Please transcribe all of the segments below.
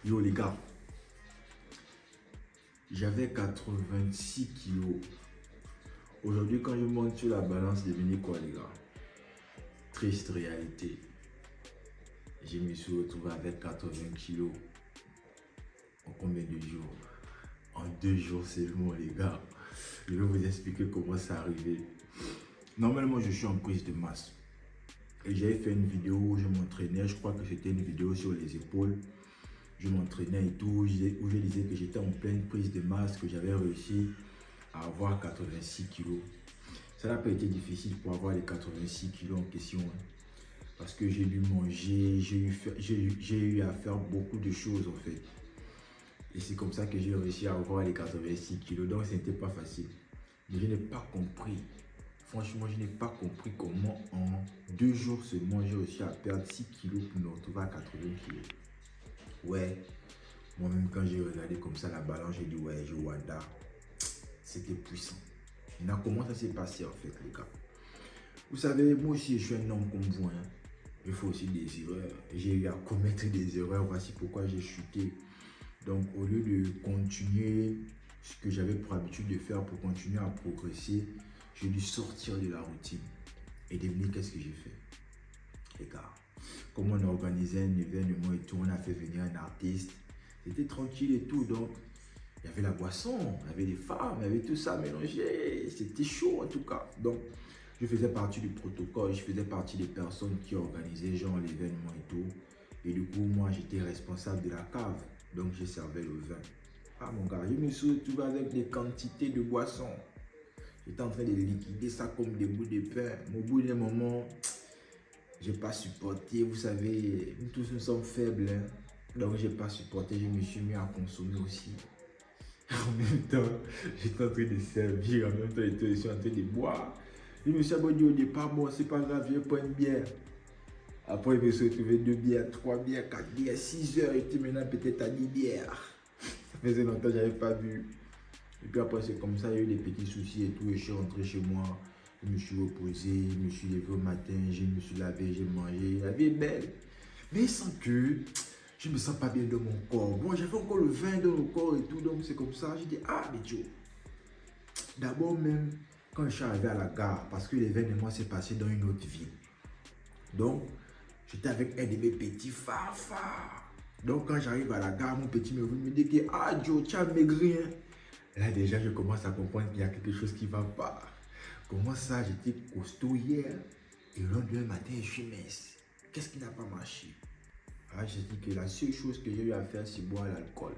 Yo les gars, j'avais 86 kilos. Aujourd'hui, quand je monte sur la balance, devinez quoi les gars? Triste réalité. Je me suis retrouvé avec 80 kilos. En combien de jours? En 2 jours seulement les gars. Je vais vous expliquer comment c'est arrivé. Normalement, je suis en prise de masse. Et j'avais fait une vidéo où je m'entraînais. Je crois que c'était une vidéo sur les épaules. Je m'entraînais et tout, où je disais que j'étais en pleine prise de masse, que j'avais réussi à avoir 86 kilos. Ça n'a pas été difficile pour avoir les 86 kilos en question. Parce que j'ai dû manger, j'ai eu à faire beaucoup de choses en fait. Et c'est comme ça que j'ai réussi à avoir les 86 kilos. Donc ce n'était pas facile. Mais je n'ai pas compris. Franchement, je n'ai pas compris comment en 2 jours seulement j'ai réussi à perdre 6 kilos pour me retrouver à 80 kilos. Ouais, moi-même quand j'ai regardé comme ça la balance, j'ai dit ouais, je Wanda. C'était puissant. Maintenant, comment ça s'est passé en fait les gars? Vous savez, moi aussi je suis un homme comme vous. Je fais aussi des erreurs. J'ai eu à commettre des erreurs. Voici pourquoi j'ai chuté. Donc au lieu de continuer ce que j'avais pour habitude de faire pour continuer à progresser, j'ai dû sortir de la routine. Et devinez qu'est-ce que j'ai fait? Les gars, comme on organisait un événement et tout, on a fait venir un artiste. C'était tranquille et tout. Donc il y avait la boisson, il y avait les femmes, il y avait tout ça mélangé. C'était chaud en tout cas. Donc, je faisais partie du protocole, je faisais partie des personnes qui organisaient genre l'événement et tout. Et du coup, moi, j'étais responsable de la cave. Donc, je servais le vin. Ah mon gars, je me suis retrouvé avec des quantités de boissons. J'étais en train de liquider ça comme des bouts de pain. Mais au bout d'un moment, j'ai pas supporté. Vous savez, nous tous nous sommes faibles. Donc, j'ai pas supporté. Je me suis mis à consommer aussi. En même temps, j'étais en train de servir, en même temps, je suis en train de boire. Je me suis abonné au départ, bon, c'est pas grave, je prends une bière. Après, je me suis retrouvé 2 bières, 3 bières, 4 bières, 6 heures, et maintenant peut-être à 10 bières. Ça faisait longtemps que je n'avais pas bu. Et puis après, c'est comme ça, il y a eu des petits soucis et tout, et je suis rentré chez moi. Je me suis reposé, je me suis levé au matin, je me suis lavé, j'ai mangé. La vie est belle. Mais sans que je ne me sens pas bien dans mon corps. Bon, j'avais encore le vin dans le corps et tout, donc c'est comme ça. J'ai dit, ah, mais Joe, d'abord même, quand je suis arrivé à la gare, parce que l'événement s'est passé dans une autre ville. Donc, j'étais avec un de mes petits farfars. Donc, quand j'arrive à la gare, mon petit me dit que, ah, Joe, tu as maigri, hein? Là, déjà, je commence à comprendre qu'il y a quelque chose qui ne va pas. Comment ça, j'étais costaud hier, et le lendemain matin, je suis mince. Qu'est-ce qui n'a pas marché? Ah, j'ai dit que la seule chose que j'ai eu à faire, c'est boire l'alcool.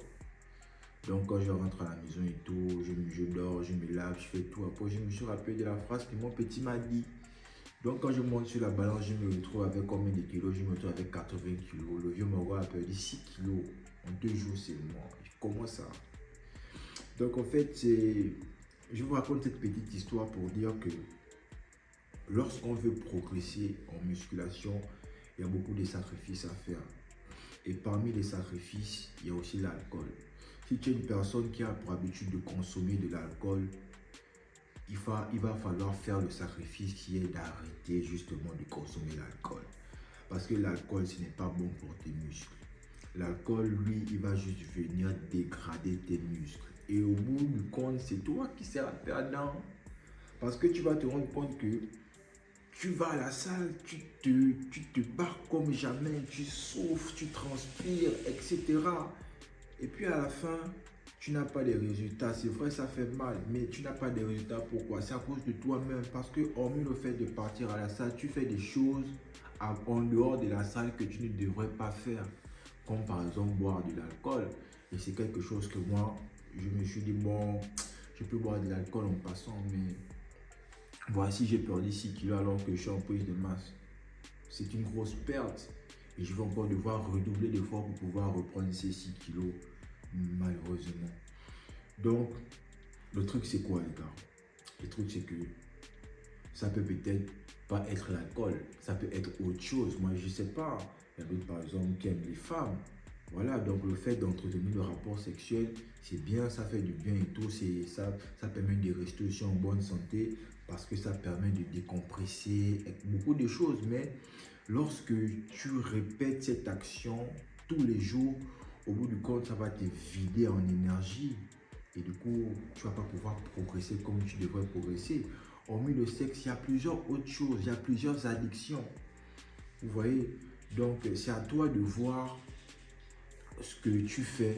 Donc, quand je rentre à la maison et tout, je dors, je me lave, je fais tout. Après, je me suis rappelé de la phrase que mon petit m'a dit. Donc, quand je monte sur la balance, je me retrouve avec combien de kilos? Je me retrouve avec 80 kilos. Le vieux Moro a perdu 6 kilos en 2 jours seulement. Comment ça? Donc, en fait, je vous raconte cette petite histoire pour dire que lorsqu'on veut progresser en musculation, il y a beaucoup de sacrifices à faire. Et parmi les sacrifices, il y a aussi l'alcool. Si tu es une personne qui a pour habitude de consommer de l'alcool, il va falloir faire le sacrifice qui est d'arrêter justement de consommer l'alcool. Parce que l'alcool, ce n'est pas bon pour tes muscles. L'alcool, lui, il va juste venir dégrader tes muscles. Et au bout du compte, c'est toi qui seras perdant. Parce que tu vas te rendre compte que tu vas à la salle, tu te bats comme jamais, tu souffres, tu transpires, etc. Et puis à la fin, tu n'as pas de résultats. C'est vrai, ça fait mal, mais tu n'as pas de résultats. Pourquoi? C'est à cause de toi-même. Parce que hormis le fait de partir à la salle, tu fais des choses en dehors de la salle que tu ne devrais pas faire. Comme par exemple boire de l'alcool. Et c'est quelque chose que moi, je me suis dit, bon, je peux boire de l'alcool en passant, mais voici, j'ai perdu 6 kilos alors que je suis en prise de masse. C'est une grosse perte. Et je vais encore devoir redoubler d'efforts pour pouvoir reprendre ces 6 kilos, malheureusement. Donc, le truc, c'est quoi, les gars? Le truc, c'est que ça peut peut-être pas être l'alcool. Ça peut être autre chose. Moi, je sais pas. Il y a d'autres, par exemple, qui aiment les femmes. Voilà, donc le fait d'entretenir le rapport sexuel, c'est bien, ça fait du bien et tout, ça permet de rester aussi en bonne santé parce que ça permet de décompresser, beaucoup de choses. Mais lorsque tu répètes cette action tous les jours, au bout du compte, ça va te vider en énergie. Et du coup, tu ne vas pas pouvoir progresser comme tu devrais progresser. Hormis le sexe, il y a plusieurs autres choses, il y a plusieurs addictions. Vous voyez? Donc, c'est à toi de voir ce que tu fais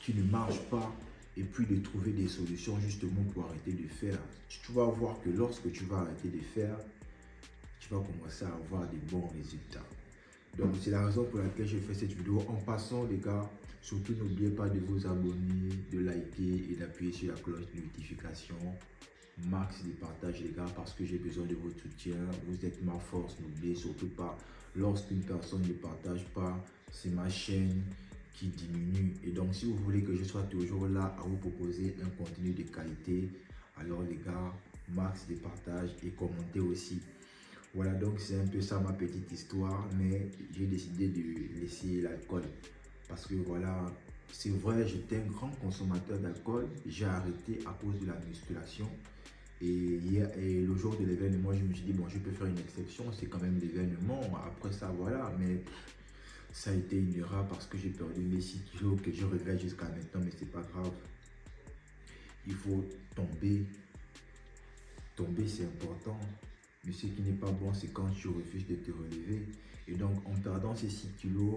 qui ne marche pas et puis de trouver des solutions justement pour arrêter de faire. Tu vas voir que lorsque tu vas arrêter de faire, tu vas commencer à avoir des bons résultats. Donc, c'est la raison pour laquelle j'ai fait cette vidéo. En passant, les gars, surtout n'oubliez pas de vous abonner, de liker et d'appuyer sur la cloche de notification. Max de partage, les gars, parce que j'ai besoin de votre soutien. Vous êtes ma force. N'oubliez surtout pas, lorsqu'une personne ne partage pas, c'est ma chaîne qui diminue. Et donc, si vous voulez que je sois toujours là à vous proposer un contenu de qualité, alors les gars, max de partage et commentez aussi. Voilà, donc c'est un peu ça ma petite histoire, mais j'ai décidé de laisser l'alcool parce que voilà, c'est vrai, j'étais un grand consommateur d'alcool, j'ai arrêté à cause de la musculation et le jour de l'événement, je me suis dit bon, je peux faire une exception, c'est quand même l'événement, après ça voilà, mais ça a été une erreur parce que j'ai perdu mes 6 kilos que je regrette jusqu'à maintenant, mais c'est pas grave, il faut tomber c'est important. Mais ce qui n'est pas bon, c'est quand tu refuses de te relever. Et donc, en perdant ces 6 kilos,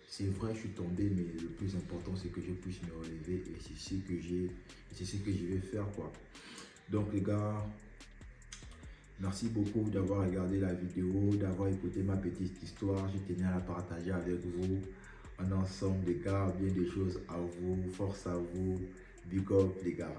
c'est vrai, je suis tombé, mais le plus important, c'est que je puisse me relever. Et c'est ce que je vais faire, quoi. Donc, les gars, merci beaucoup d'avoir regardé la vidéo, d'avoir écouté ma petite histoire. Je tenais à la partager avec vous. En ensemble, les gars, bien des choses à vous. Force à vous. Big up, les gars.